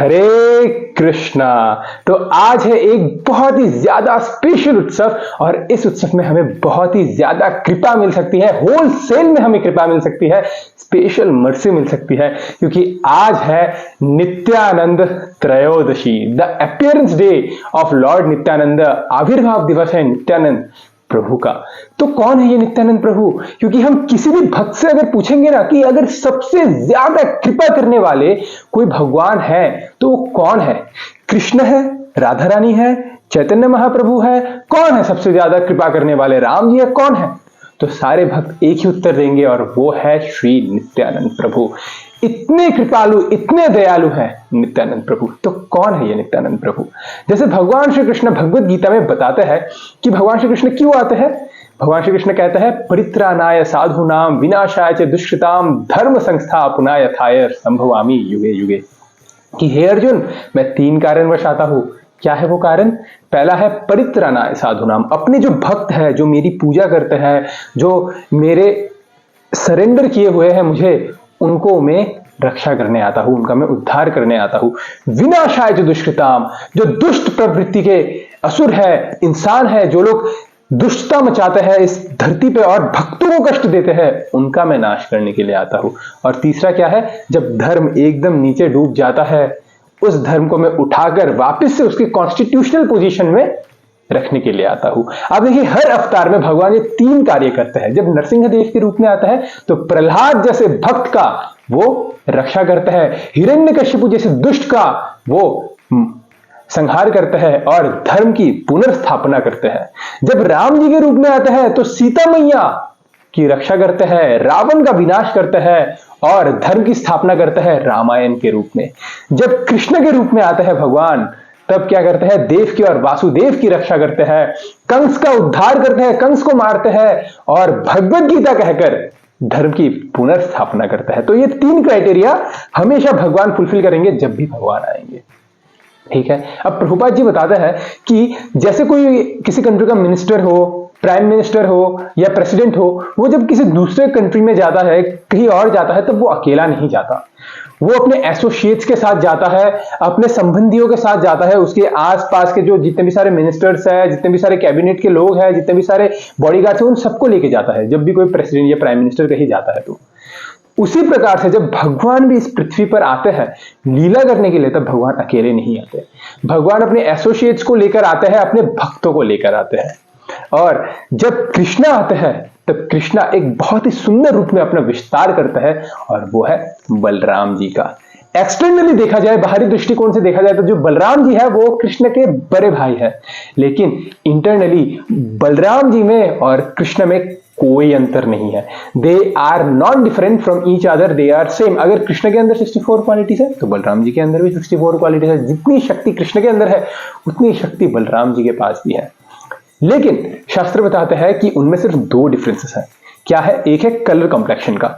हरे कृष्णा। तो आज है एक बहुत ही ज्यादा स्पेशल उत्सव और इस उत्सव में हमें बहुत ही ज्यादा कृपा मिल सकती है। होलसेल में हमें कृपा मिल सकती है, स्पेशल मर्सी मिल सकती है, क्योंकि आज है Nityananda Trayodashi, the appearance day of Lord Nityananda. आविर्भाव दिवस है नित्यानंद प्रभु का। तो कौन है ये नित्यानंद प्रभु? क्योंकि हम किसी भी भक्त से अगर पूछेंगे ना कि अगर सबसे ज्यादा कृपा करने वाले कोई भगवान है तो वो कौन है? कृष्ण है, राधा रानी है, चैतन्य महाप्रभु है? कौन है सबसे ज्यादा कृपा करने वाले? राम जी है? कौन है? तो सारे भक्त एक ही उत्तर देंगे और वो है श्री नित्यानंद प्रभु। इतने कृपालु, इतने दयालु हैं नित्यानंद प्रभु। तो कौन है ये नित्यानंद प्रभु? जैसे भगवान श्री कृष्ण भगवत गीता में बताते हैं कि भगवान श्री कृष्ण क्यों आते हैं। भगवान श्री कृष्ण कहते हैं, परित्राणाय साधूनाम विनाशाय च दुष्कृताम धर्म संस्थापनाय यथाय संभवामि युगे युगे। कि हे अर्जुन, मैं 3 कारणवश आता हूं। क्या है वो कारण? पहला है परित्राणाय साधूनाम, अपने जो भक्त है, जो मेरी पूजा करते हैं, जो मेरे सरेंडर किए हुए हैं मुझे, उनको मैं रक्षा करने आता हूं, उनका मैं उद्धार करने आता हूं। विनाशाय जो दुष्कृताम, जो दुष्ट प्रवृत्ति के असुर है, इंसान है, जो लोग दुष्टता मचाते हैं इस धरती पे और भक्तों को कष्ट देते हैं, उनका मैं नाश करने के लिए आता हूं। और तीसरा क्या है? जब धर्म एकदम नीचे डूब जाता है, उस धर्म को मैं उठाकर वापस से उसके कॉन्स्टिट्यूशनल पोजीशन में रखने के लिए आता हूं। अब देखिए, हर अवतार में भगवान ये 3 कार्य करते हैं। जब नरसिंहदेव के रूप में आता है तो प्रहलाद जैसे भक्त का वो रक्षा करता है, हिरण्यकशिपु जैसे दुष्ट का वो संहार करते हैं और धर्म की पुनर्स्थापना करते हैं। जब राम जी के रूप में आते हैं तो सीता मैया की रक्षा करते हैं, रावण का विनाश करते हैं और धर्म की स्थापना करते हैं रामायण के रूप में। जब कृष्ण के रूप में आते हैं भगवान, तब क्या करते हैं? देवकी और वासुदेव की रक्षा करते हैं, कंस का उद्धार करते हैं, कंस को मारते हैं और भगवत गीता कहकर धर्म की पुनर्स्थापना करता है। तो ये 3 क्राइटेरिया हमेशा भगवान फुलफिल करेंगे जब भी भगवान आएंगे। ठीक है। अब प्रभुपाद जी बताते हैं कि जैसे कोई किसी कंट्री का मिनिस्टर हो, प्राइम मिनिस्टर हो या प्रेसिडेंट हो, वो जब किसी दूसरे कंट्री में जाता है, कहीं और जाता है, तब वो अकेला नहीं जाता। वो अपने एसोसिएट्स के साथ जाता है, अपने संबंधियों के साथ जाता है, उसके आसपास के जो जितने भी सारे मिनिस्टर्स हैं, जितने भी सारे कैबिनेट के लोग हैं, जितने भी सारे बॉडीगार्ड्स हैं, उन सबको लेके जाता है। जब भी कोई प्रेसिडेंट या प्राइम मिनिस्टर कहीं जाता है तो उसी प्रकार से जब भगवान भी इस पृथ्वी पर आते हैं लीला करने के लिए, तब भगवान अकेले नहीं आते। भगवान अपने एसोसिएट्स को लेकर आते हैं, अपने भक्तों को लेकर आते हैं। और जब कृष्णा आते हैं तब कृष्णा एक बहुत ही सुंदर रूप में अपना विस्तार करता है और वो है बलराम जी का। एक्सटर्नली देखा जाए, बाहरी दृष्टिकोण से देखा जाए तो जो बलराम जी है वो कृष्ण के बड़े भाई है, लेकिन इंटरनली बलराम जी में और कृष्ण में कोई अंतर नहीं है। They are not different from each other, they are same. अगर कृष्ण के अंदर 64 क्वालिटीज है तो बलराम जी के अंदर भी 64 क्वालिटीज है। जितनी शक्ति कृष्ण के अंदर है उतनी शक्ति बलराम जी के पास भी है। लेकिन शास्त्र बताते हैं कि उनमें सिर्फ 2 डिफरेंसेस हैं। क्या है? एक है कलर कॉम्प्लेक्शन का।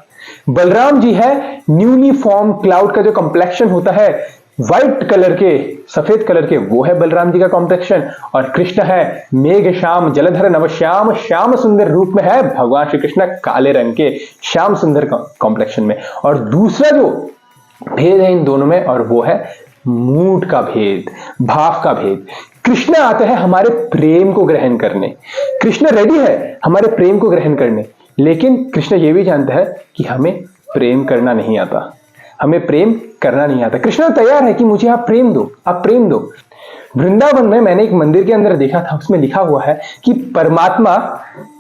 बलराम जी है न्यूली फॉर्म क्लाउड का जो कॉम्प्लेक्शन होता है, व्हाइट कलर के, सफेद कलर के, वो है बलराम जी का कॉम्प्लेक्शन। और कृष्ण है मेघ श्याम जलधर नवश्याम, श्याम सुंदर रूप में है भगवान श्री कृष्ण काले रंग के श्याम सुंदर कॉम्प्लेक्शन में। और दूसरा जो भेद है इन दोनों में, और वो है मूड का भेद, भाव का भेद। कृष्ण आते हैं हमारे प्रेम को ग्रहण करने, कृष्ण रेडी है हमारे प्रेम को ग्रहण करने, लेकिन कृष्ण ये भी जानता है कि हमें प्रेम करना नहीं आता, हमें प्रेम करना नहीं आता। कृष्ण तैयार है कि मुझे आप प्रेम दो, आप प्रेम दो। वृंदावन में मैंने एक मंदिर के अंदर देखा था, उसमें लिखा हुआ है कि परमात्मा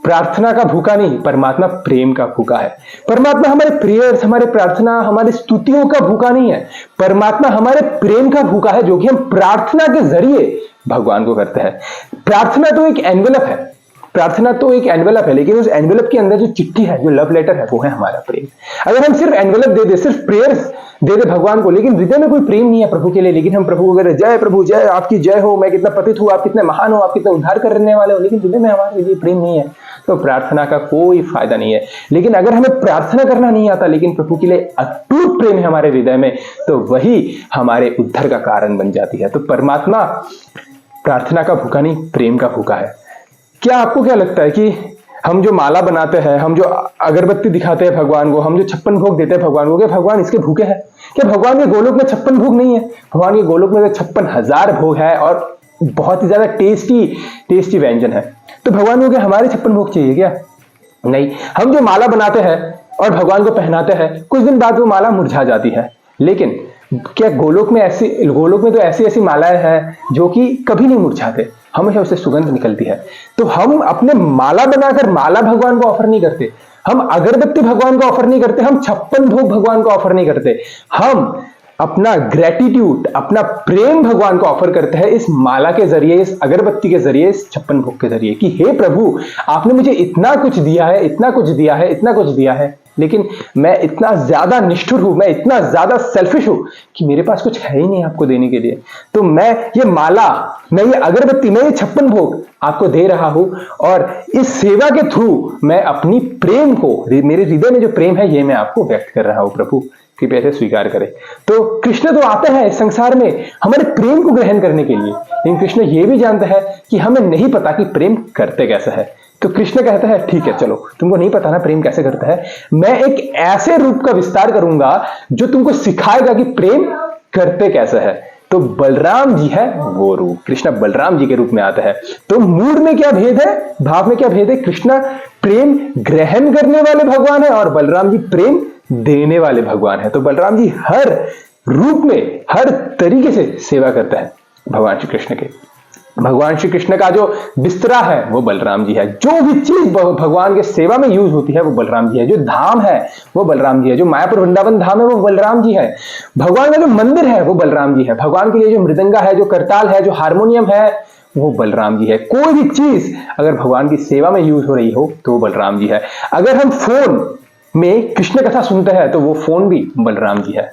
प्रार्थना का भूखा नहीं, परमात्मा प्रेम का भूखा है। परमात्मा हमारे प्रेयर्स, हमारे प्रार्थना, हमारे स्तुतियों का भूखा नहीं है, परमात्मा हमारे प्रेम का भूखा है, जो कि हम प्रार्थना के जरिए भगवान को करते हैं। प्रार्थना तो एक एनवेलप है, प्रार्थना तो एक एनवेलप है, लेकिन उस एनवेलप के अंदर जो चिट्ठी है, जो लव लेटर है, वो है हमारा प्रेम। अगर हम सिर्फ एनवेलप दे दे, सिर्फ प्रेयर्स दे दे भगवान को, लेकिन हृदय में कोई प्रेम नहीं है प्रभु के लिए, लेकिन हम प्रभु को कह रहे जय प्रभु जय, आपकी जय हो, मैं कितना पतित हूं, आप कितने महान हो, आप कितना उद्धार करने वाले हो, लेकिन हृदय में हमारे लिए प्रेम नहीं है, तो प्रार्थना का कोई फायदा नहीं है। लेकिन अगर हमें प्रार्थना करना नहीं आता, लेकिन प्रभु के लिए अटूट प्रेम है हमारे हृदय में, तो वही हमारे उद्धार का कारण बन जाती है। तो परमात्मा प्रार्थना का भूखा नहीं, प्रेम का भूखा है। क्या आपको क्या लगता है कि हम जो माला बनाते हैं, हम जो अगरबत्ती दिखाते हैं भगवान को, हम जो 56 भोग देते हैं भगवान को, क्या भगवान इसके भूखे हैं? क्या भगवान के गोलोक में 56 भोग नहीं है? भगवान के गोलोक में 56,000 भोग है और बहुत ही ज्यादा टेस्टी व्यंजन है। तो भगवान को क्या हमारे 56 भोग चाहिए क्या? नहीं। हम जो माला बनाते हैं और भगवान को पहनाते हैं, कुछ दिन बाद वो माला मुरझा जाती है, लेकिन क्या गोलोक में तो ऐसी मालाएं हैं जो कि कभी नहीं मुरझाते, हमेशा उससे सुगंध निकलती है। तो हम अपने माला बनाकर माला भगवान को ऑफर नहीं करते, हम अगरबत्ती भगवान को ऑफर नहीं करते, हम 56 भोग भगवान को ऑफर नहीं करते, हम अपना ग्रेटिट्यूड, अपना प्रेम भगवान को ऑफर करते हैं इस माला के जरिए, इस अगरबत्ती के जरिए, इस 56 भोग के जरिए कि हे प्रभु, आपने मुझे इतना कुछ दिया है, इतना कुछ दिया है, इतना कुछ दिया है, लेकिन मैं इतना ज्यादा निष्ठुर हूं, मैं इतना ज्यादा सेल्फिश हूं कि मेरे पास कुछ है ही नहीं आपको देने के लिए। तो मैं ये माला, मैं ये अगरबत्ती, मैं ये 56 भोग आपको दे रहा हूं और इस सेवा के थ्रू मैं अपनी प्रेम को, मेरे हृदय में जो प्रेम है ये मैं आपको व्यक्त कर रहा हूं प्रभु, कृपया से स्वीकार करें। तो कृष्ण तो आते हैं इस संसार में हमारे प्रेम को ग्रहण करने के लिए, लेकिन कृष्ण ये भी जानता है कि हमें नहीं पता कि प्रेम करते कैसा है। तो कृष्ण कहता है ठीक है, चलो तुमको नहीं पता ना प्रेम कैसे करता है, मैं एक ऐसे रूप का विस्तार करूंगा जो तुमको सिखाएगा कि प्रेम करते कैसे है। तो बलराम जी है वो रूप, कृष्ण बलराम जी के रूप में आता है। तो मूड में क्या भेद है, भाव में क्या भेद है? कृष्ण प्रेम ग्रहण करने वाले भगवान है और बलराम जी प्रेम देने वाले भगवान है। तो बलराम जी हर रूप में, हर तरीके से सेवा करता है भगवान श्री कृष्ण के। भगवान श्री कृष्ण का जो बिस्तरा है वो बलराम जी है, जो भी चीज भगवान के सेवा में यूज होती है वो बलराम जी है, जो धाम है वो बलराम जी है, जो मायापुर वृंदावन धाम है वो बलराम जी है, भगवान का जो मंदिर है वो बलराम जी है, भगवान के लिए जो मृदंगा है, जो करताल है, जो हारमोनियम है वो बलराम जी है। कोई भी चीज अगर भगवान की सेवा में यूज हो रही हो तो वो बलराम जी है। अगर हम फोन में कृष्ण कथा सुनते हैं तो वो फोन भी बलराम जी है,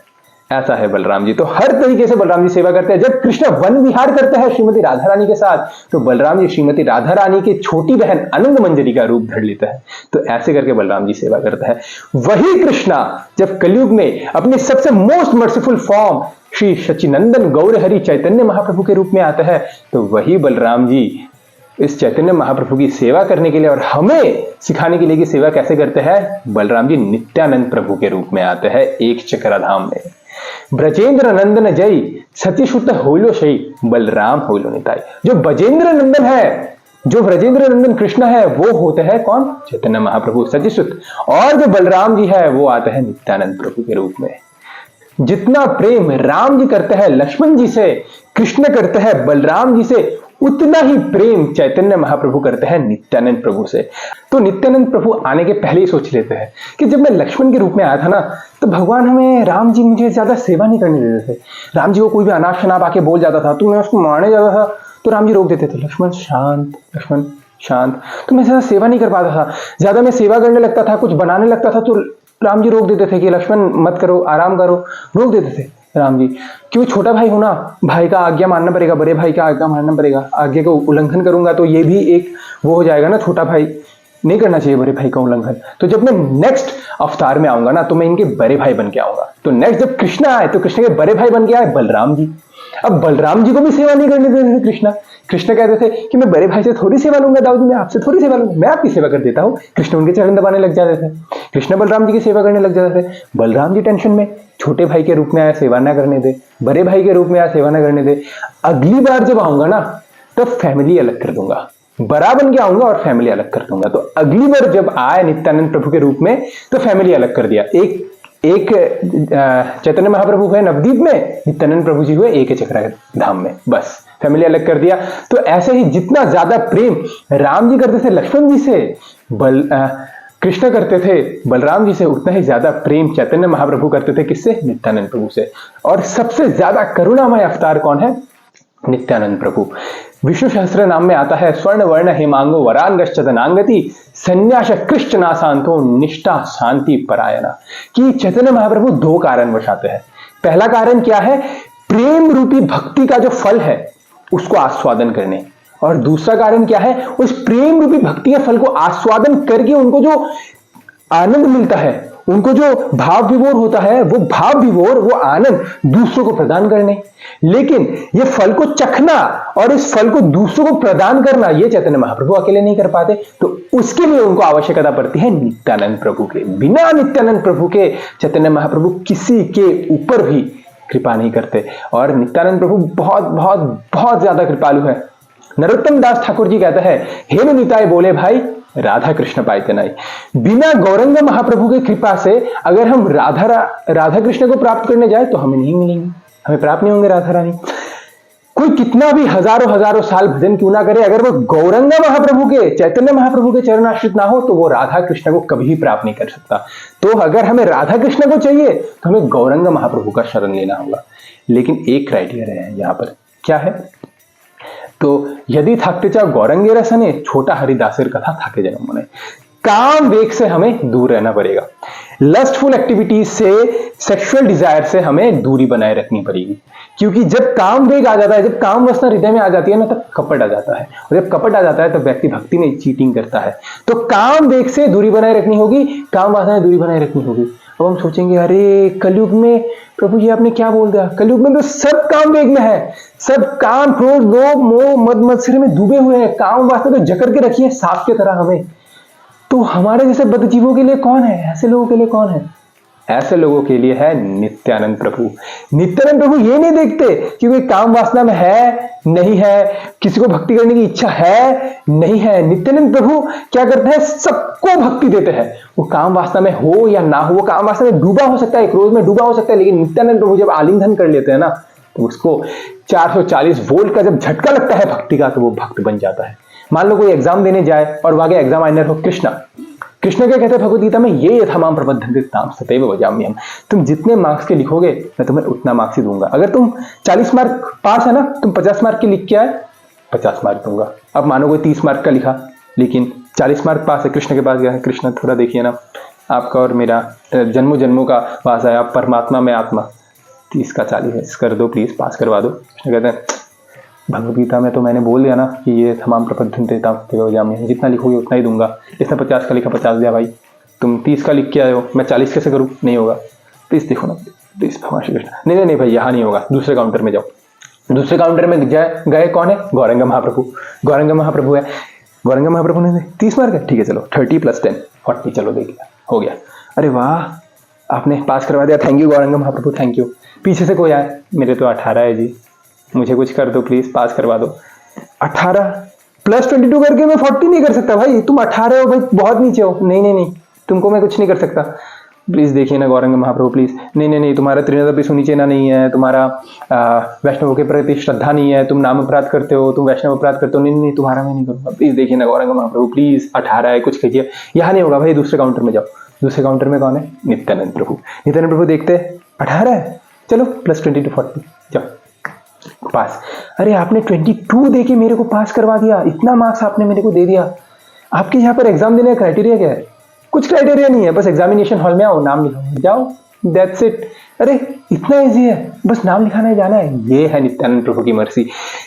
ऐसा है बलराम जी। तो हर तरीके से बलराम जी सेवा करते हैं। जब कृष्ण वन विहार करते हैं श्रीमती राधा रानी के साथ, तो बलराम जी श्रीमती राधा रानी की छोटी बहन अनंग मंजरी का रूप धर लेता है। तो ऐसे करके बलराम जी सेवा करता है। वही कृष्णा जब कलयुग में अपनी सबसे मोस्ट मर्सीफुल फॉर्म श्री सच्चिनंदन गौर हरि चैतन्य महाप्रभु के रूप में आता है, तो वही बलराम जी इस चैतन्य महाप्रभु की सेवा करने के लिए और हमें सिखाने के लिए कि सेवा कैसे करते हैं, बलराम जी नित्यानंद प्रभु के रूप में आते हैं एक चक्रधाम में। ब्रजेंद्र नंदन जय सतीशुत होलो शई बलराम होलो निताई। जो ब्रजेंद्र नंदन है, जो ब्रजेंद्र नंदन कृष्ण है, वो होते हैं कौन? चैतन्य महाप्रभु सतीशुत। और जो बलराम जी है वो आते हैं नित्यानंद प्रभु के रूप में। जितना प्रेम राम जी करते हैं लक्ष्मण जी से, कृष्ण करते हैं बलराम जी से, उतना ही प्रेम चैतन्य महाप्रभु करते हैं नित्यानंद प्रभु से। तो नित्यानंद प्रभु आने के पहले ही सोच लेते हैं कि जब मैं लक्ष्मण के रूप में आया था ना, तो भगवान हमें, राम जी मुझे ज्यादा सेवा नहीं करने देते थे। राम जी को कोई भी अनाप शनाप आके बोल जाता था तो मैं उसको मारने जाता था, तो राम जी रोक देते थे, लक्ष्मण शांत, लक्ष्मण शांत। तो मैं ज्यादा सेवा नहीं कर पाता था। ज्यादा मैं सेवा करने लगता था, कुछ बनाने लगता था, तो राम जी रोक देते थे कि लक्ष्मण मत करो, आराम करो, रोक देते थे राम जी। क्योंकि छोटा भाई हूं ना, भाई का आज्ञा मानना पड़ेगा, बड़े भाई का आज्ञा मानना पड़ेगा। आज्ञा का उल्लंघन करूंगा तो ये भी एक वो हो जाएगा ना, छोटा भाई नहीं करना चाहिए बड़े भाई का उल्लंघन। तो जब मैं नेक्स्ट अवतार में आऊंगा ना, तो मैं इनके बड़े भाई बन के आऊंगा। तो नेक्स्ट जब कृष्ण आए तो कृष्ण के बड़े भाई बन के आए बलराम जी। अब बलराम जी को भी सेवा नहीं करने देते थे कृष्ण। कृष्ण कहते थे कि मैं बड़े भाई से थोड़ी सेवा लूंगा, दाऊद जी मैं आपसे थोड़ी सेवा लूंगा, मैं आपकी सेवा कर देता हूँ। कृष्ण उनके चरण दबाने लग जाते थे, कृष्ण बलराम जी की सेवा करने लग जाते थे। बलराम जी टेंशन में, छोटे भाई के रूप में आया सेवा ना करने दे, बड़े भाई के रूप में आया सेवा ना करने दे। अगली बार जब आऊंगा ना तो फैमिली अलग कर दूंगा, बड़ा बन के आऊंगा और फैमिली अलग कर दूंगा। तो अगली बार जब आए नित्यानंद प्रभु के रूप में तो फैमिली अलग कर दिया। एक चैतन्य महाप्रभु हुए नवदीप में, नित्यानंद प्रभु जी हुए एक चक्र धाम में, बस फैमिली अलग कर दिया। तो ऐसे ही जितना ज्यादा प्रेम राम जी करते थे लक्ष्मण जी से, कृष्ण करते थे बलराम जी से, उतना ही ज्यादा प्रेम चैतन्य महाप्रभु करते थे किससे? नित्यानंद प्रभु से। और सबसे ज्यादा करुणामय अवतार कौन है? नित्यानंद प्रभु। विष्णु सहस्त्र नाम में आता है स्वर्ण वर्ण हेमांगो वरांगश्चतनांगति संन्यास कृष्ण नाशांतो निष्ठा शांति परायणा। कि चैतन्य महाप्रभु दो कारणवश आते हैं। पहला कारण क्या है? प्रेम रूपी भक्ति का जो फल है उसको आस्वादन करने। और दूसरा कारण क्या है? उस प्रेम रूपी भक्ति के फल को आस्वादन करके उनको जो आनंद मिलता है उनको जो भाव विभोर होता है वो भाव विभोर, वो आनंद दूसरों को प्रदान करने। लेकिन ये फल को चखना और इस फल को दूसरों को प्रदान करना ये चैतन्य महाप्रभु अकेले नहीं कर पाते, तो उसके लिए उनको आवश्यकता पड़ती है नित्यानंद प्रभु के। बिना नित्यानंद प्रभु के चैतन्य महाप्रभु किसी के ऊपर भी कृपा नहीं करते। और नित्यानंद प्रभु बहुत बहुत बहुत ज्यादा कृपालु है। नरोत्तम दास ठाकुर जी कहते हैं, हे निताय बोले भाई राधा कृष्ण पाइते नहीं। बिना गौरंग महाप्रभु की कृपा से अगर हम राधा कृष्ण को प्राप्त करने जाए तो हमें नहीं मिलेंगे, हमें प्राप्त नहीं होंगे राधा रानी। कोई कितना भी हजारों हजारों साल भजन क्यों ना करे, अगर वो गौरंग महाप्रभु के, चैतन्य महाप्रभु के चरण आश्रित ना हो तो वो राधा कृष्ण को कभी भी प्राप्त नहीं कर सकता। तो अगर हमें राधा कृष्ण को चाहिए तो हमें गौरंग महाप्रभु का शरण लेना होगा। लेकिन एक क्राइटेरिया है यहां पर, क्या है? तो यदि थाकते चाहो गौरंगे रसने, छोटा हरिदासेर कथा थाके जन्म मने। काम वेग से हमें दूर रहना पड़ेगा। लस्टफुल एक्टिविटीज से, सेक्सुअल डिजायर से हमें दूरी बनाए रखनी पड़ेगी। क्योंकि जब काम वेग आ जाता है, जब काम वासना हृदय में आ जाती है ना, तब कपट आ जाता है। और जब कपट आ जाता है तब व्यक्ति भक्ति में चीटिंग करता है। तो काम वेग से दूरी बनाए रखनी होगी, काम वासना से दूरी बनाए रखनी होगी। अब हम सोचेंगे, अरे कलयुग में प्रभु जी आपने क्या बोल दिया? कलयुग में तो सब काम वेग में है, सब काम, क्रोध, लोभ, मोह, मद मत्सर में डूबे हुए हैं। काम वासना तो जकड़ के रखी है सांप की तरह हमें। तो हमारे जैसे बदजीवों के लिए कौन है? ऐसे लोगों के लिए कौन है? ऐसे लोगों के लिए है नित्यानंद प्रभु। नित्यानंद प्रभु ये नहीं देखते कि कोई काम वासना में है नहीं है, किसी को भक्ति करने की इच्छा है नहीं है। नित्यानंद प्रभु क्या करते हैं? सबको भक्ति देते हैं। वो काम वासना में हो या ना हो, वो काम वासना में डूबा हो सकता है, क्रोध में डूबा हो सकता है, लेकिन नित्यानंद प्रभु जब आलिंगन कर लेते हैं ना, तो उसको 440 वोल्ट का जब झटका लगता है भक्ति का, तो वो भक्त बन जाता है। मान लो कोई एग्जाम देने जाए और आगे एग्जामिनर हो कृष्ण क्या कहते हैं भगवद गीता में? ये यथामाम प्रबद्धन्ते ताम सदैव भजाम्यहम्। तुम जितने मार्क्स के लिखोगे मैं तुम्हें उतना मार्क्स ही दूंगा। अगर तुम 40 मार्क पास है ना, तुम 50 मार्क के लिख के आए, 50 मार्क दूंगा। अब मानो कोई 30 मार्क का लिखा लेकिन 40 मार्क पास है, कृष्ण के पास गया है, कृष्ण थोड़ा देखिए ना, आपका और मेरा जन्मों जन्मों का वास है, आप परमात्मा में आत्मा, 30 का 40 कर दो प्लीज, पास करवा दो। कृष्ण कहते हैं भगवद गीता में तो मैंने बोल दिया ना कि ये तमाम प्रबद्धन्ते ताम सदैव भजाम्यहम्, जितना लिखोगे उतना ही दूंगा। इसने 50 का लिखा, 50 दिया भाई। तुम 30 का लिख के आए हो, मैं 40 कैसे करूं? नहीं होगा। प्लीज देखो ना, प्लीज भगवान श्री कृष्ण। नहीं भाई यहाँ नहीं होगा, दूसरे काउंटर में जाओ। दूसरे काउंटर में गए कौन है? गौरंग महाप्रभु। गौरंग महाप्रभु है। गौरंग महाप्रभु ने 30 मार्क है, ठीक है चलो 30 + 10 40, चलो देख लिया, हो गया। अरे वाह, आपने पास करवा दिया, thank you Gaurang Mahaprabhu, thank you. पीछे से कोई आए, मेरे तो 18 है जी, मुझे कुछ कर दो प्लीज, पास करवा दो। 18 + 22 करके मैं 40 नहीं कर सकता भाई, तुम 18 हो भाई, बहुत नीचे हो। नहीं, तुमको मैं कुछ नहीं कर सकता। प्लीज देखिए ना गौरंग महाप्रभु प्लीज। नहीं, तुम्हारा त्रिनेत्र सुनी चेना नहीं है, तुम्हारा वैष्णव के प्रति श्रद्धा नहीं है, तुम नाम अपराध करते हो, तुम वैष्णव अपराध करते हो। नहीं, तुम्हारा मैं नहीं करूंगा। प्लीज देखिए ना गौरंग महाप्रभु प्लीज, 18 है, कुछ कीजिए। यहाँ नहीं होगा भाई, दूसरे काउंटर में जाओ। दूसरे काउंटर में कौन है? नित्यानंद प्रभु। नित्यानंद प्रभु देखते 18 है, चलो +20 to 40 जाओ, पास। अरे आपने 22 देके मेरे को पास करवा दिया, इतना मार्क्स आपने मेरे को दे दिया। आपके यहाँ पर एग्जाम देने का क्राइटेरिया क्या है? कुछ क्राइटेरिया नहीं है, बस एग्जामिनेशन हॉल में आओ, नाम लिखाओ, जाओ, दैट्स इट। अरे इतना इजी है, बस नाम लिखाना है, जाना है। ये है नित्यानंद प्रभु की मर्जी।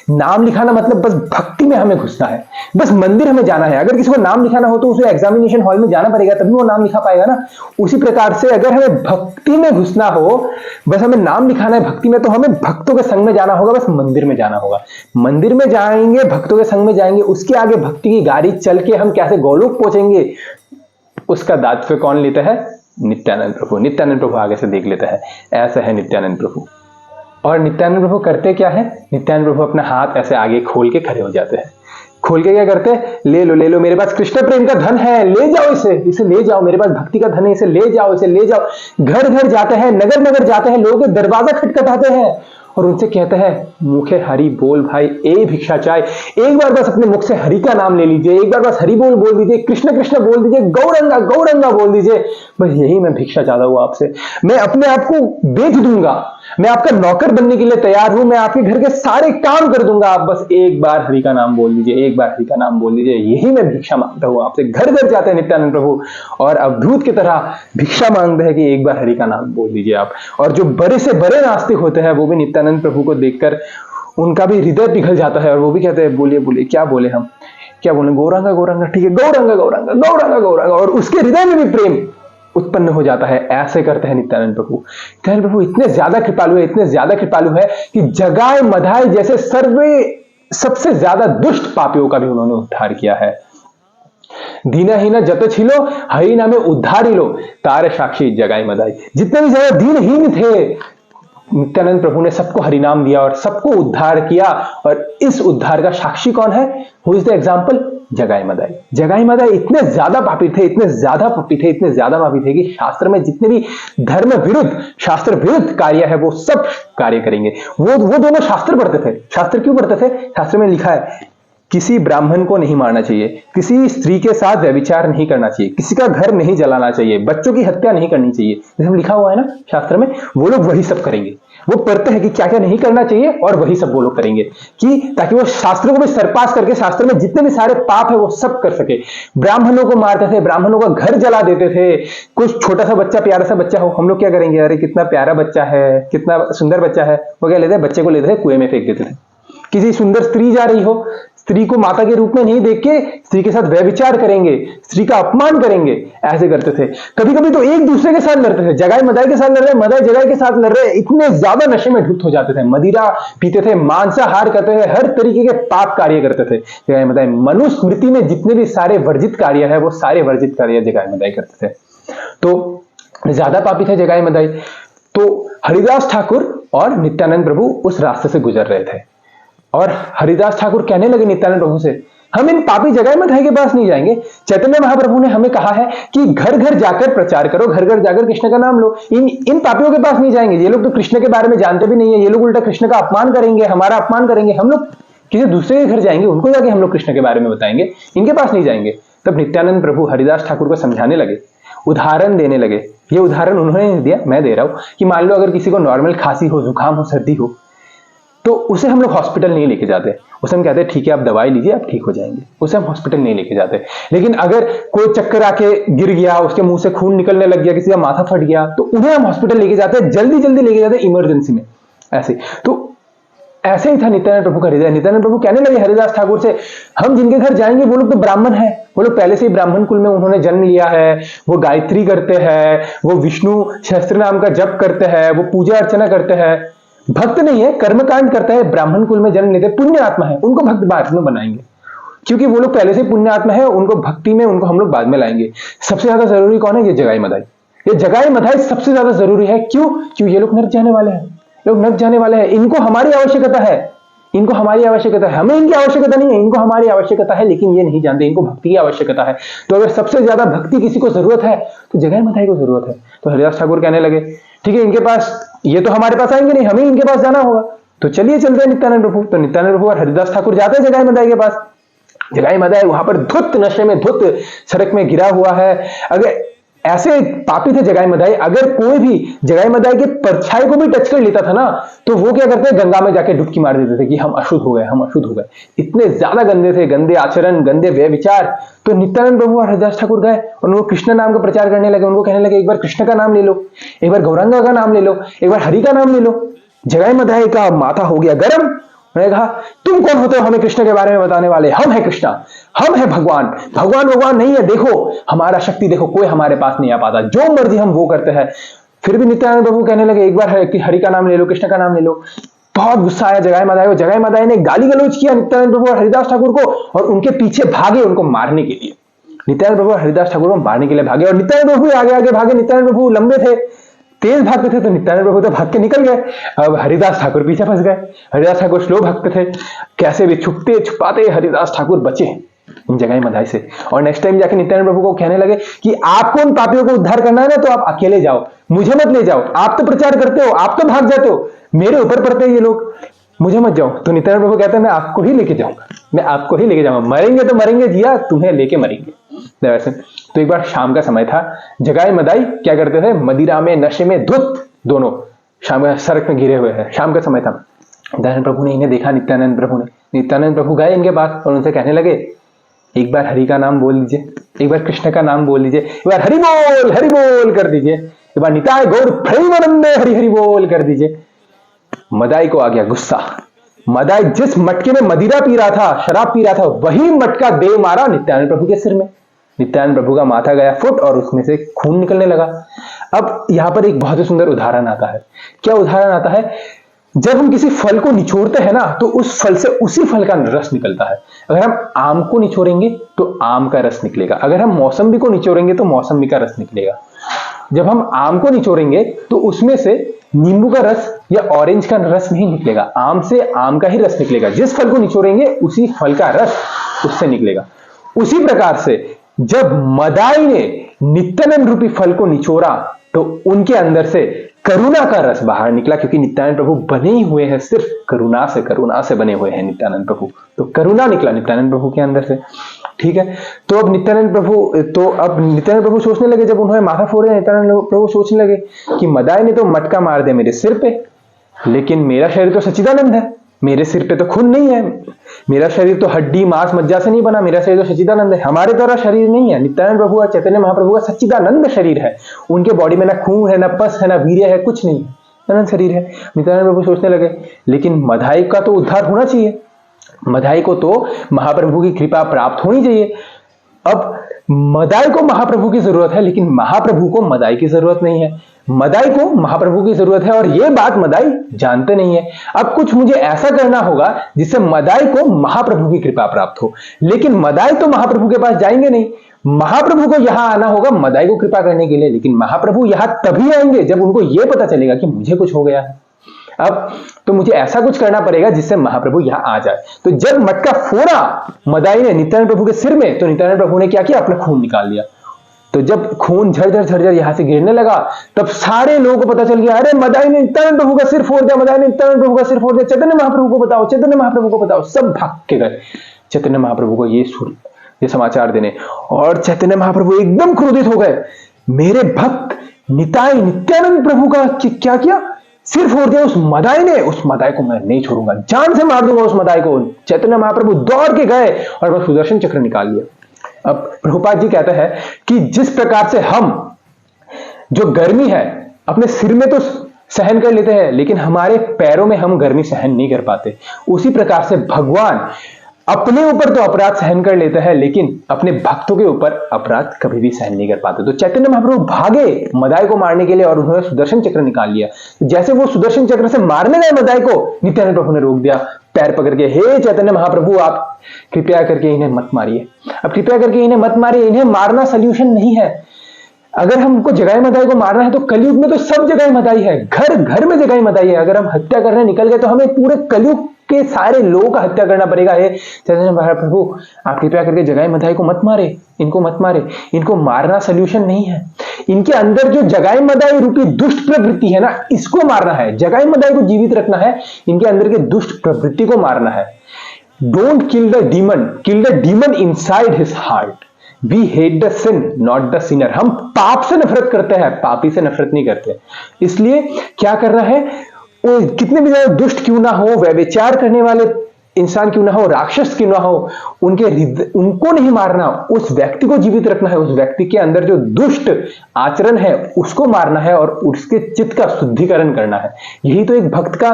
नाम लिखाना मतलब बस भक्ति में हमें घुसना है, बस मंदिर हमें जाना है। अगर किसी को नाम लिखाना हो तो उसे एग्जामिनेशन हॉल में जाना पड़ेगा, तभी वो नाम लिखा पाएगा ना। उसी प्रकार से अगर हमें भक्ति में घुसना हो, बस हमें नाम लिखाना है भक्ति में, तो हमें भक्तों के संग में जाना होगा, बस मंदिर में जाना होगा। मंदिर में जाएंगे, भक्तों के संग में जाएंगे, उसके आगे भक्ति की गाड़ी चल के हम कैसे गोलोक पहुंचेंगे, उसका दायित्व कौन लेता है? नित्यानंद प्रभु। नित्यानंद प्रभु आगे से देख लेता है। ऐसा है नित्यानंद प्रभु। और नित्यानंद प्रभु करते क्या है? नित्यानंद प्रभु अपना हाथ ऐसे आगे खोल के खड़े हो जाते हैं। खोल के क्या करते हैं? ले लो, मेरे पास कृष्ण प्रेम का धन है, ले जाओ इसे ले जाओ, मेरे पास भक्ति का धन है, इसे ले जाओ। घर घर जाते हैं, नगर जाते हैं, लोगों के दरवाजा खटखटाते हैं और उनसे कहते हैं मुखे हरि बोल भाई, ए भिक्षा चाय। एक बार बस अपने मुख से हरि का नाम ले लीजिए, एक बार बस हरि बोल दीजिए, कृष्ण कृष्ण बोल दीजिए, गौरंगा बोल दीजिए। बस यही मैं भिक्षा चाहता हूं आपसे। मैं अपने आप को बेच दूंगा, मैं आपका नौकर बनने के लिए तैयार हूं, मैं आपके घर के सारे काम कर दूंगा, आप बस एक बार हरि का नाम बोल दीजिए, एक बार हरि का नाम बोल दीजिए। यही मैं भिक्षा मांगता हूं आपसे। घर घर जाते हैं नित्यानंद प्रभु और अवधूत की तरह भिक्षा मांगते हैं कि एक बार हरि का नाम बोल दीजिए आप। और जो बड़े से बड़े नास्तिक होते हैं वो भी नित्यानंद प्रभु को देखकर उनका भी हृदय पिघल जाता है और वो भी कहते हैं बोलिए, क्या बोले हम, क्या बोले? गौरंगा, ठीक है, गौरंगा। और उसके हृदय में भी प्रेम, उत्पन्न हो जाता है। ऐसे करते हैं नित्यानंद प्रभु। नित्यानंद प्रभु इतने ज्यादा कृपालु है, इतने ज्यादा कृपालु है कि जगाए मधाए जैसे सबसे ज्यादा दुष्ट पापियों का भी उन्होंने उद्धार किया है। दीनहीन जत छिलो हरि नामे उद्धारी लो, तारे साक्षी जगाई मदाई। जितने भी ज्यादा दीनहीन थे, नित्यानंद प्रभु ने सबको हरिनाम दिया और सबको उद्धार किया। और इस उद्धार का साक्षी कौन है? Who is the example? जगाई मदाई। जगाई मदाई इतने ज्यादा पापी थे, इतने ज्यादा पापी थे, इतने ज्यादा पापी थे कि शास्त्र में जितने भी धर्म विरुद्ध, शास्त्र विरुद्ध कार्य है वो सब कार्य करेंगे। वो दोनों शास्त्र पढ़ते थे। शास्त्र क्यों पढ़ते थे? शास्त्र में लिखा है किसी ब्राह्मण को नहीं मारना चाहिए, किसी स्त्री के साथ व्यभिचार नहीं करना चाहिए, किसी का घर नहीं जलाना चाहिए, बच्चों की हत्या नहीं करनी चाहिए। जैसे लिखा हुआ है ना शास्त्र में, वो लोग वही सब करेंगे। वो पढ़ते हैं कि क्या क्या नहीं करना चाहिए और वही सब वो लोग करेंगे, कि ताकि वो शास्त्रों को भी सरपास करके शास्त्र में जितने भी सारे पाप है वो सब कर सके। ब्राह्मणों को मारते थे, ब्राह्मणों का घर जला देते थे। कुछ छोटा सा बच्चा, प्यारा सा बच्चा हो, हम लोग क्या करेंगे? अरे कितना प्यारा बच्चा है, कितना सुंदर बच्चा है, वो क्या लेते हैं? बच्चे को लेते थे कुएं में फेंक देते थे। किसी सुंदर स्त्री जा रही हो, स्त्री को माता के रूप में नहीं देख के स्त्री के साथ व्यभिचार करेंगे, स्त्री का अपमान करेंगे, ऐसे करते थे। कभी कभी तो एक दूसरे के साथ लड़ते थे, जगाई मदाई के साथ लड़ रहे, मदाई जगाई के साथ लड़ रहे, इतने ज्यादा नशे में धुत हो जाते थे, मदिरा पीते थे, मांसाहार करते थे, हर तरीके के पाप कार्य करते थे जगाई मदाई। मनुस्मृति में जितने भी सारे वर्जित कार्य है वो सारे वर्जित कार्य जगाई मदाई करते थे। तो ज्यादा पापी थे जगाई मदाई। तो हरिदास ठाकुर और नित्यानंद प्रभु उस रास्ते से गुजर रहे थे और हरिदास ठाकुर कहने लगे नित्यानंद प्रभु से, हम इन पापी जगाई मदाई के पास नहीं जाएंगे। चैतन्य महाप्रभु ने हमें कहा है कि घर घर जाकर प्रचार करो, घर घर जाकर कृष्ण का नाम लो। इन पापियों के पास नहीं जाएंगे। ये लोग तो कृष्ण के बारे में जानते भी नहीं है, ये लोग उल्टा कृष्ण का अपमान करेंगे, हमारा अपमान करेंगे। हम लोग किसी दूसरे के घर जाएंगे, उनको जाके हम लोग कृष्ण के बारे में बताएंगे, इनके पास नहीं जाएंगे। तब नित्यानंद प्रभु हरिदास ठाकुर को समझाने लगे, उदाहरण देने लगे। ये उदाहरण उन्होंने नहीं दिया, मैं दे रहा हूं कि मान लो अगर किसी को नॉर्मल खांसी हो, जुकाम हो, सर्दी हो, तो उसे हम लोग हॉस्पिटल नहीं लेके जाते। उसे हम कहते हैं ठीक है आप दवाई लीजिए, आप ठीक हो जाएंगे। उसे हम हॉस्पिटल नहीं लेके जाते। लेकिन अगर कोई चक्कर आके गिर गया, उसके मुंह से खून निकलने लग गया, किसी का माथा फट गया, तो उन्हें हम हॉस्पिटल लेके जाते हैं, जल्दी जल्दी लेके जाते हैं इमरजेंसी में। ऐसे तो ऐसे ही था नित्यानंद प्रभु का हृदय। नित्यानंद प्रभु कहने लगे हरिदास ठाकुर से, हम जिनके घर जाएंगे वो लोग तो ब्राह्मण है, वो लोग पहले से ही ब्राह्मण कुल में उन्होंने जन्म लिया है, वो गायत्री करते हैं, वो विष्णु सहस्त्र नाम का जप करते हैं, वो पूजा अर्चना करते हैं, भक्त नहीं है, कर्मकांड करता है, ब्राह्मण कुल में जन्म लेते, पुण्य आत्मा है, उनको भक्त बाद में बनाएंगे, क्योंकि वो लोग पहले से पुण्य आत्मा है, उनको भक्ति में उनको हम लोग बाद में लाएंगे। सबसे ज्यादा जरूरी कौन है? ये जगाई मदाई। ये जगाई मदाई सबसे ज्यादा जरूरी है। क्यों? क्यों ये लोग नर्क जाने वाले हैं, लोग नर्क जाने वाले हैं। इनको हमारी आवश्यकता है, इनको हमारी आवश्यकता है, हमें इनकी आवश्यकता नहीं है, इनको हमारी आवश्यकता है, लेकिन ये नहीं जानते इनको भक्ति की आवश्यकता है। तो अगर सबसे ज्यादा भक्ति किसी को जरूरत है तो जगाई मदाई को जरूरत है। तो हरिदास ठाकुर कहने लगे ठीक है, इनके पास, ये तो हमारे पास आएंगे नहीं, हमें इनके पास जाना होगा, तो चलिए चलते हैं नित्यानंद प्रभु। तो नित्यानंद प्रभु और हरिदास ठाकुर जाते हैं जगाई मदाई के पास। जगाई मदाई वहां पर धुत नशे में, धुत सड़क में गिरा हुआ है। अगर ऐसे पापी थे जगाई मदाई, अगर कोई भी जगाई मदाई के परछाई को भी टच कर लेता था ना, तो वो क्या करते हैं? गंगा में जाके डुबकी मार देते थे कि हम अशुद्ध हो गए, हम अशुद्ध हो गए। इतने ज्यादा गंदे थे, गंदे आचरण, गंदे व्यभिचार। तो नित्यानंद प्रभु और हरिदास ठाकुर गए और उनको कृष्ण नाम का प्रचार करने लगे। उनको कहने लगे एक बार कृष्ण का नाम ले लो, एक बार गौरांगा का नाम ले लो, एक बार हरि का नाम ले लो। जगाई मदाई का माथा हो गया गर्म। उन्होंने कहा तुम कौन होते हो हमें कृष्ण के बारे में बताने वाले? हम है कृष्णा, हम है भगवान। भगवान नहीं है, देखो हमारा शक्ति देखो, कोई हमारे पास नहीं आ पाता, जो मर्जी हम वो करते हैं। फिर भी नित्यानंद प्रभु कहने लगे एक बार हरि का नाम ले लो, कृष्ण का नाम ले लो। बहुत गुस्सा आया जगाई मदाई को। जगाई मदाई ने गाली गलौज किया नित्यानंद प्रभु और हरिदास ठाकुर को और उनके पीछे भागे उनको मारने के लिए। नित्यानंद प्रभु और हरिदास ठाकुर को मारने के लिए भागे और नित्यानंद प्रभु आगे आगे भागे। नित्यानंद प्रभु लंबे थे, तेज भागते थे, तो नित्यानंद प्रभु तो भाग के निकल गए। अब हरिदास ठाकुर पीछे फंस गए। हरिदास ठाकुर स्लो भक्त थे, कैसे भी छुपते छुपाते हरिदास ठाकुर बचे इन जगाई मदाई से। और नेक्स्ट टाइम जाके नित्यानंद प्रभु को कहने लगे कि आपको उन पापियों को उद्धार करना है ना, तो आप अकेले जाओ, मुझे मत ले जाओ। आप तो प्रचार करते हो, आप तो भाग जाते हो, मेरे ऊपर पड़ते हैं ये लोग, मुझे मत जाओ। तो नित्यानंद प्रभु कहते हैं मैं आपको ही लेके जाऊंगा, मैं आपको ही लेके जाऊंगा, मरेंगे तो मरेंगे जिया, तुम्हें लेके मरेंगे। तो एक बार शाम का समय था। जगाई मदाई क्या करते थे? मदिरा में, नशे में धुत, दोनों शाम का सड़क में गिरे हुए हैं। शाम का समय था। नित्यानंद प्रभु ने इन्हें देखा। नित्यानंद प्रभु गए इनके पास और उनसे कहने लगे एक बार हरि का नाम बोल लीजिए, एक बार कृष्ण का नाम बोल लीजिए, एक बार हरि बोल कर दीजिए, एक बार निताय गौर प्रेमानंदे हरि हरि बोल कर दीजिए। मदाई को आ गया गुस्सा। मदाई जिस मटके में मदिरा पी रहा था, शराब पी रहा था, वही मटका दे मारा नित्यानंद प्रभु के सिर में। नित्यानंद प्रभु का माथा गया फुट और उसमें से खून निकलने लगा। अब यहां पर एक बहुत ही सुंदर उदाहरण आता है। क्या उदाहरण आता है? जब हम किसी फल को निचोड़ते हैं ना, तो उस फल से उसी फल का रस निकलता है। अगर हम आम को निचोड़ेंगे तो आम का रस निकलेगा, अगर हम मौसम्बी को निचोड़ेंगे तो मौसम्बी का रस निकलेगा। जब हम आम को निचोड़ेंगे तो उसमें से नींबू का रस या ऑरेंज का रस नहीं निकलेगा, आम से आम का ही रस निकलेगा। जिस फल को निचोड़ेंगे उसी फल का रस उससे निकलेगा। उसी प्रकार से जब मदाई ने नित्यानंद रूपी फल को निचोड़ा तो उनके अंदर से करुणा का रस बाहर निकला, क्योंकि नित्यानंद प्रभु बने ही हुए हैं सिर्फ करुणा से बने हुए हैं नित्यानंद प्रभु। तो करुणा निकला नित्यानंद प्रभु के अंदर से। ठीक है, तो अब नित्यानंद प्रभु सोचने लगे, जब उन्होंने माथा फोड़े नित्यानंद प्रभु सोचने लगे कि मदाई ने तो मटका मार दिया मेरे सिर पे, लेकिन मेरा शरीर तो सच्चिदानंद है, मेरे सिर पे तो खून नहीं है, मेरा शरीर तो हड्डी मांस मज्जा से नहीं बना, मेरा शरीर तो सच्चिदानंद है। हमारे तरह शरीर नहीं है, नित्यानंद प्रभु और चैतन्य महाप्रभु का सच्चिदानंद शरीर है। उनके बॉडी में ना खून है, ना पस है, ना वीर्य है, कुछ नहीं है, अनंत शरीर है। नित्यानंद प्रभु सोचने लगे, लेकिन मदाई का तो उद्धार होना चाहिए, मदाई को तो महाप्रभु की कृपा प्राप्त होनी चाहिए। अब मदाई को महाप्रभु की जरूरत है, लेकिन महाप्रभु को मदाई की जरूरत नहीं है। मदाई को महाप्रभु की जरूरत है और यह बात मदाई जानते नहीं है। अब कुछ मुझे ऐसा करना होगा जिससे मदाई को महाप्रभु की कृपा प्राप्त हो, लेकिन मदाई तो महाप्रभु के पास जाएंगे नहीं। महाप्रभु को यहां आना होगा मदाई को कृपा करने के लिए, लेकिन महाप्रभु यहां तभी आएंगे जब उनको यह पता चलेगा कि मुझे कुछ हो गया है। अब तो मुझे ऐसा कुछ करना पड़ेगा जिससे महाप्रभु यहां आ जाए। तो जब मटका फोड़ा मदाई ने नित्यानंद प्रभु के सिर में, तो नित्यानंद प्रभु ने क्या किया, अपना खून निकाल लिया। तो जब खून झरझर यहां से गिरने लगा, तब सारे लोगों को पता चल गया, अरे मदाई ने नित्यानंद प्रभु का सिर फोड़ दिया, मदाई ने नित्यानंद प्रभु का सिर फोड़ दिया, चैतन्य महाप्रभु को बताओ, चैतन्य महाप्रभु को बताओ। सब भाग के गए चैतन्य महाप्रभु को ये समाचार देने, और चैतन्य महाप्रभु एकदम क्रोधित हो गए। मेरे भक्त निताई नित्यानंद प्रभु का क्या किया, सिर फोड़ दिया उस मदाई ने, उस मदाई को मैं नहीं छोड़ूंगा, जान से मार दूंगा उस मदाई को। चैतन्य महाप्रभु दौड़ के गए और वह सुदर्शन चक्र निकाल लिया। अब प्रभुपाद जी कहते हैं कि जिस प्रकार से हम जो गर्मी है अपने सिर में तो सहन कर लेते हैं, लेकिन हमारे पैरों में हम गर्मी सहन नहीं कर पाते, उसी प्रकार से भगवान अपने ऊपर तो अपराध सहन कर लेते हैं, लेकिन अपने भक्तों के ऊपर अपराध कभी भी सहन नहीं कर पाते। तो चैतन्य महाप्रभु भागे मदाई को मारने के लिए और उन्होंने सुदर्शन चक्र निकाल लिया। जैसे वो सुदर्शन चक्र से मारने गए मदाई को, नित्यानंद प्रभु ने रोक दिया पैर पकड़ के, हे चैतन्य महाप्रभु आप कृपया करके इन्हें मत मारिए, अब कृपया करके इन्हें मत मारिए, इन्हें मारना सोल्यूशन नहीं है। अगर हमको जगाई मदाई को मारना है तो कलयुग में तो सब जगह मदाई है, घर घर में जगाई मदाई है। अगर हम हत्या करने निकल गए तो हमें पूरे कलयुग के सारे लोगों का हत्या करना पड़ेगा। हे चैतन्य महाप्रभु आप कृपया करके जगाई मदाई को मत मारे, इनको मत मारे, इनको मारना सोल्यूशन नहीं है। इनके अंदर जो जगाई मदाई रूपी दुष्ट प्रवृत्ति है ना, इसको मारना है, जगाई मदाई को जीवित रखना है, इनके अंदर के दुष्ट प्रवृत्ति को मारना है। Don't kill the demon inside his heart, we hate the sin not the sinner. हम पाप से नफरत करते हैं, पापी से नफरत नहीं करते। इसलिए क्या करना है, वो कितने भी ज्यादा दुष्ट क्यों ना हो, व्यभिचार करने वाले इंसान क्यों ना हो, राक्षस क्यों ना हो, उनको नहीं मारना, उस व्यक्ति को जीवित रखना है। उस व्यक्ति के अंदर जो दुष्ट आचरण है उसको मारना है और उसके चित्त का शुद्धिकरण करना है। यही तो एक भक्त का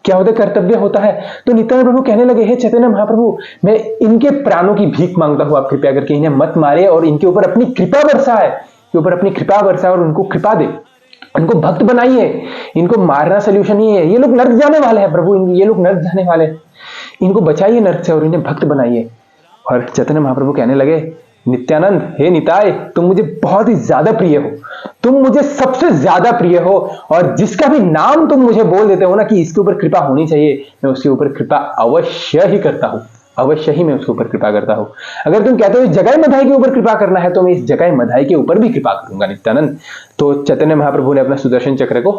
क्या होता है, कर्तव्य होता है। तो नित्यानंद प्रभु कहने लगे, हे चैतन्य महाप्रभु मैं इनके प्राणों की भीख मांगता हूं, आप कृपया करके इन्हें मत मारे और इनके ऊपर अपनी कृपा बरसाए, और उनको कृपा दे, इनको भक्त बनाइए, इनको मारना सोल्यूशन नहीं है। ये लोग नर्क जाने वाले हैं प्रभु, ये लोग नर्क जाने वाले हैं, इनको बचाइए नर्क से और इन्हें भक्त बनाइए। और चैतन्य महाप्रभु कहने लगे, नित्यानंद हे निताय तुम मुझे बहुत ही ज्यादा प्रिय हो, तुम मुझे सबसे ज्यादा प्रिय हो, और जिसका भी नाम तुम मुझे बोल देते हो ना कि इसके ऊपर कृपा होनी चाहिए, मैं उसके ऊपर कृपा अवश्य ही करता हूं, अवश्य ही मैं उसके ऊपर कृपा करता हूं। अगर तुम कहते हो जगाई मदाई के ऊपर कृपा करना है तो मैं इस जगाई मदाई के ऊपर भी कृपा करूंगा नित्यानंद। तो चैतन्य महाप्रभु ने अपना सुदर्शन चक्र को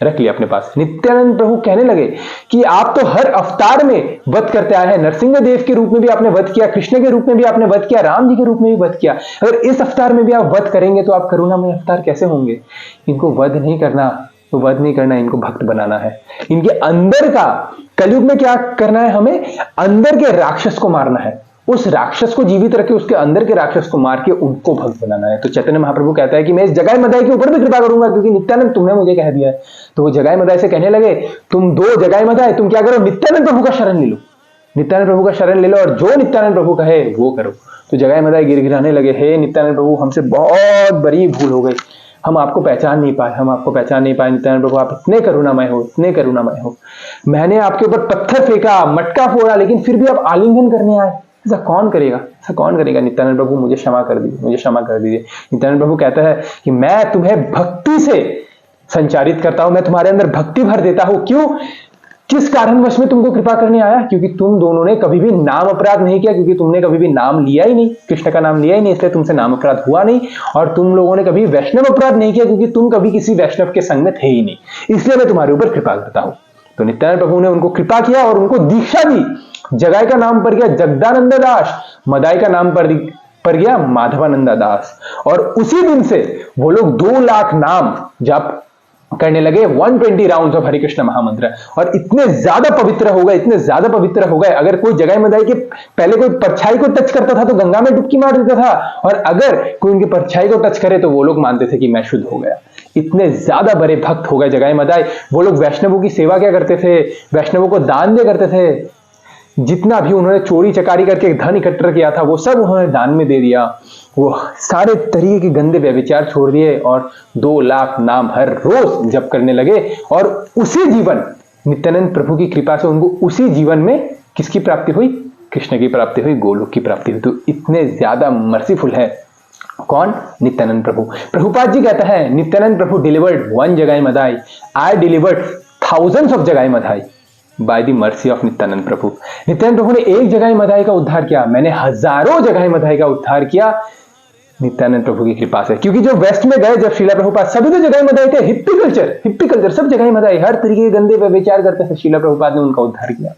रख लिया अपने पास। नित्यानंद प्रभु कहने लगे कि आप तो हर अवतार में वध करते आए हैं, नरसिंह देव के रूप में भी आपने वध किया, कृष्ण के रूप में भी आपने वध किया, राम जी के रूप में भी वध किया। अगर इस अवतार में भी आप वध करेंगे तो आप करुणामय अवतार कैसे होंगे। इनको वध नहीं करना, तो वध नहीं करना, इनको भक्त बनाना है। इनके अंदर का कलयुग में क्या करना है, हमें अंदर के राक्षस को मारना है, उस राक्षस को जीवित रखे, उसके अंदर के राक्षस को मार के उनको भक्त बनाना है। तो चैतन्य महाप्रभु कहता है कि मैं इस जगाई मदाई के ऊपर भी कृपा करूंगा, क्योंकि नित्यानंद तुमने मुझे कह दिया है। तो वो जगाई मदाई से कहने लगे, तुम दो जगाई मदाई, तुम क्या करो, नित्यानंद प्रभु का शरण ले लो, नित्यानंद प्रभु का शरण ले लो और जो नित्यानंद प्रभु कहे वो करो। तो जगाई मदाई गिड़गिड़ाने लगे, हे नित्यानंद प्रभु, हमसे बहुत बड़ी भूल हो गई, हम आपको पहचान नहीं पाए, हम आपको पहचान नहीं पाए। नित्यानंद प्रभु, आप इतने करुणामय हो, इतने करुणामय हो। मैंने आपके ऊपर पत्थर फेंका, मटका फोड़ा, लेकिन फिर भी आप आलिंगन करने आए। ऐसा कौन करेगा, ऐसा कौन करेगा? नित्यानंद प्रभु, मुझे क्षमा कर दीजिए, मुझे क्षमा कर दीजिए। नित्यानंद प्रभु कहता है कि मैं तुम्हें भक्ति से संचारित करता हूं, मैं तुम्हारे अंदर भक्ति भर देता हूं। क्यों? किस कारणवश में तुमको कृपा करने आया? क्योंकि तुम दोनों ने कभी भी नाम अपराध नहीं किया, क्योंकि तुमने कभी भी नाम लिया ही नहीं, कृष्ण का नाम लिया ही नहीं, इसलिए तुमसे नाम अपराध हुआ नहीं। और तुम लोगों ने कभी वैष्णव अपराध नहीं किया, क्योंकि तुम कभी किसी वैष्णव के संग में थे ही नहीं, इसलिए मैं तुम्हारे ऊपर कृपा करता हूं। तो नित्यानंद प्रभु ने उनको कृपा किया और उनको दीक्षा दी। जगाई का नाम पर गया जगदानंद दास, मदाई का नाम पर गया माधवानंदा दास। और उसी दिन से वो लोग 2 लाख नाम जप करने लगे, 120 राउंड्स ऑफ हरे कृष्ण महामंत्र। और इतने ज्यादा पवित्र हो गए, इतने ज्यादा पवित्र हो गए, अगर कोई जगाई मदाई के पहले कोई परछाई को टच करता था तो गंगा में डुबकी मार देता था, और अगर कोई उनकी परछाई को टच करे तो वो लोग मानते थे कि मैं शुद्ध हो गया। इतने ज्यादा बड़े भक्त हो गए जगाई मदाई। वो लोग वैष्णवों की सेवा क्या करते थे? वैष्णवों को दान दिया करते थे। जितना भी उन्होंने चोरी चकारी करके धन इकट्ठा किया था वो सब उन्होंने दान में दे दिया। वो सारे तरीके के गंदे व्यभिचार छोड़ दिए और 2 लाख नाम हर रोज जप करने लगे। और उसी जीवन, नित्यानंद प्रभु की कृपा से उनको उसी जीवन में किसकी प्राप्ति हुई? कृष्ण की प्राप्ति हुई, गोलोक की प्राप्ति हुई। तो इतने ज्यादा मर्सीफुल है कौन? नित्यानंद प्रभु। प्रभुपाद जी कहता है, नित्यानंद प्रभु delivered 1 Jagai Madhai, I delivered thousands of Jagai Madhai by the mercy of Nityananda Prabhu. Nityananda Prabhu ने 1 जगाई मदाई का उद्धार किया, मैंने हजारों जगाई मदाई का उद्धार किया नित्यानंद प्रभु की कृपा से। क्योंकि जो वेस्ट में गए जब श्रीला प्रभुपाद, सभी तो जगाई मदाई थे, हिप्पी कल्चर सब जगाई मदाई, हर तरीके के गंदे व्यभिचार करते थे, श्रीला प्रभुपाद ने उनका उद्धार किया।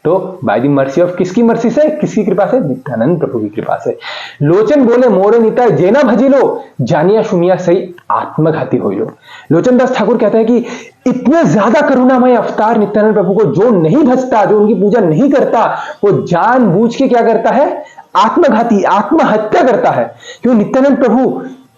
तो बाय द मर्सी ऑफ किसकी मर्सी से, किसकी कृपा से? नित्यानंद प्रभु की कृपा से। लोचन बोले मोरे निताय जेना भजी लो, जानिया सुनिया सही आत्मघाती हो लो। लोचन दास ठाकुर कहता है कि इतने ज्यादा करुणामय अवतार नित्यानंद प्रभु को जो नहीं भजता, जो उनकी पूजा नहीं करता, वो जानबूझ के क्या करता है? आत्मघाती, आत्महत्या करता है। क्यों? नित्यानंद प्रभु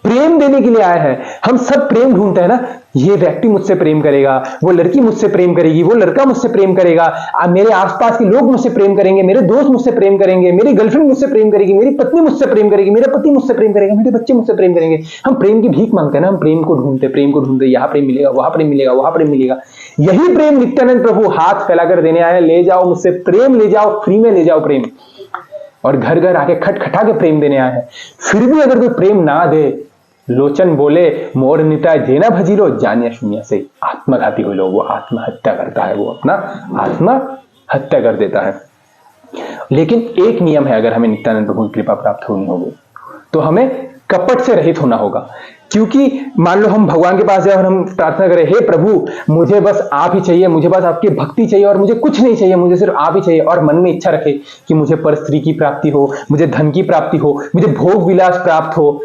प्रेम देने के लिए आए हैं। हम सब प्रेम ढूंढते हैं ना, ये व्यक्ति मुझसे प्रेम करेगा, वो लड़की मुझसे प्रेम करेगी, वो लड़का मुझसे प्रेम करेगा, मेरे आसपास के लोग मुझसे प्रेम करेंगे, मेरे दोस्त मुझसे प्रेम करेंगे, मेरी गर्लफ्रेंड मुझसे प्रेम करेगी, मेरी पत्नी मुझसे प्रेम करेगी, मेरा पति मुझसे प्रेम करेगा, मेरे बच्चे मुझसे प्रेम करेंगे। हम प्रेम की भीख मांगते हैं ना, हम प्रेम को ढूंढते, प्रेम को ढूंढते, यहाँ प्रेम मिलेगा, वहां प्रेम मिलेगा, वहां प्रेम मिलेगा। यही प्रेम नित्यानंद प्रभु हाथ फैलाकर देने आए, ले जाओ मुझसे प्रेम, ले जाओ, फ्री में ले जाओ प्रेम। और घर घर आके खटखटा के प्रेम देने आए हैं। फिर भी अगर कोई प्रेम ना दे, लोचन बोले मोर निताय जेना भजी लो, जानिया शून्य से आत्मघाती हो लो। वो आत्महत्या करता है, वो अपना आत्महत्या कर देता है। लेकिन एक नियम है, अगर हमें नित्यानंद प्रभु की कृपा प्राप्त होनी होगी तो हमें कपट से रहित होना होगा। क्योंकि मान लो हम भगवान के पास जाए और हम प्रार्थना करें, हे प्रभु मुझे बस आप ही चाहिए, मुझे बस आपकी भक्ति चाहिए और मुझे कुछ नहीं चाहिए, मुझे सिर्फ आप ही चाहिए। और मन में इच्छा रखे कि मुझे पर स्त्री की प्राप्ति हो, मुझे धन की प्राप्ति हो, मुझे भोग विलास प्राप्त हो।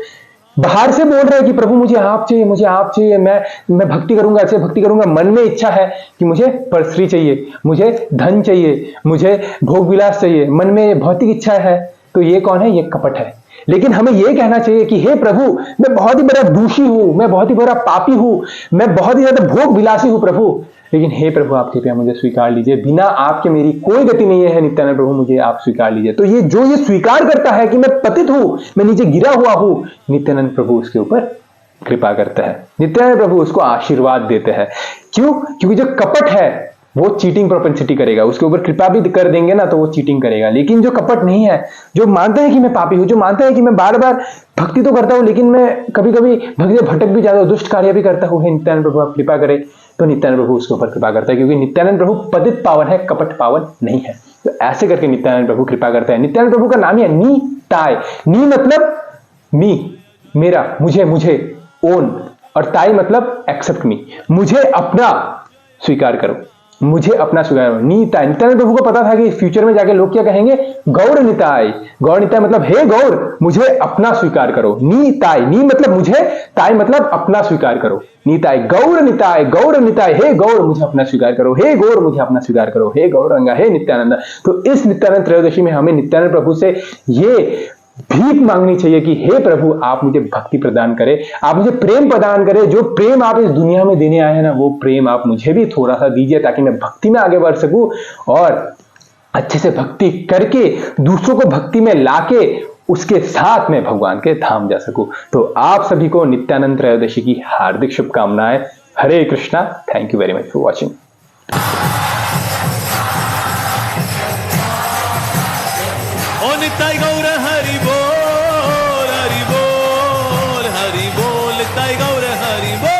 बाहर से बोल रहे हैं कि प्रभु मुझे आप चाहिए, मुझे आप चाहिए, मैं भक्ति करूंगा, ऐसे भक्ति करूंगा। मन में इच्छा है कि मुझे परस्त्री चाहिए, मुझे धन चाहिए, मुझे भोग विलास चाहिए, मन में भौतिक इच्छा है। तो ये कौन है? ये कपट है। लेकिन हमें यह कहना चाहिए कि हे प्रभु मैं बहुत ही बड़ा दूषी हूं, मैं बहुत ही बड़ा पापी हूं, मैं बहुत ही ज्यादा भोग विलासी हूं प्रभु, लेकिन हे प्रभु आप कृपया मुझे स्वीकार लीजिए, बिना आपके मेरी कोई गति नहीं है नित्यानंद प्रभु, मुझे आप स्वीकार लीजिए। तो ये जो ये स्वीकार करता है कि मैं पतित हूं, मैं नीचे गिरा हुआ हूं, नित्यानंद प्रभु उसके ऊपर कृपा करता है, नित्यानंद प्रभु उसको आशीर्वाद देते हैं। क्यों? क्योंकि जो कपट है वो चीटिंग प्रोपेंसिटी करेगा, उसके ऊपर कृपा भी कर देंगे ना तो वो चीटिंग करेगा। लेकिन जो कपट नहीं है, जो मानता है कि मैं पापी हूं, जो मानता है कि मैं बार बार भक्ति तो करता हूं लेकिन मैं कभी कभी भक्ति भटक भी जाता हूं, दुष्ट कार्य भी करता हूं, नित्यानंद प्रभु आप कृपा करें, तो नित्यानंद प्रभु उसके ऊपर कृपा करता है। क्योंकि नित्यानंद प्रभु पतित पावन है, कपट पावन नहीं है। तो ऐसे करके नित्यानंद प्रभु कृपा करते हैं। नित्यानंद प्रभु का नाम है नी ताय। नी मतलब मी, मेरा, मुझे, ओन, और ताई मतलब एक्सेप्ट मी, मुझे अपना स्वीकार करो, मुझे अपना स्वीकार करो। निताय, नित्यानंद प्रभु को पता था कि फ्यूचर में जाके लोग क्या कहेंगे? गौर निताय। गौर निताय मतलब हे गौर मुझे अपना स्वीकार करो। निताय, नी मतलब मुझे, ताय मतलब अपना स्वीकार करो। निताय, गौर निताय, गौर निताय, हे गौर मुझे अपना स्वीकार करो, हे गौर मुझे अपना स्वीकार करो, हे गौरंगा, हे नित्यानंद। तो इस नित्यानंद त्रयोदशी में हमें नित्यानंद प्रभु से ये भीख मांगनी चाहिए कि हे प्रभु आप मुझे भक्ति प्रदान करें, आप मुझे प्रेम प्रदान करें। जो प्रेम आप इस दुनिया में देने आए हैं ना, वो प्रेम आप मुझे भी थोड़ा सा दीजिए ताकि मैं भक्ति में आगे बढ़ सकूं और अच्छे से भक्ति करके दूसरों को भक्ति में लाके उसके साथ में भगवान के धाम जा सकूं। तो आप सभी को नित्यानंद त्रयोदशी की हार्दिक शुभकामनाएं। Hare Krishna. Thank you very much for watching. Nitai Gaur Hari बोल हरि बोल हरि बोल, निताई गौर हरि बोल।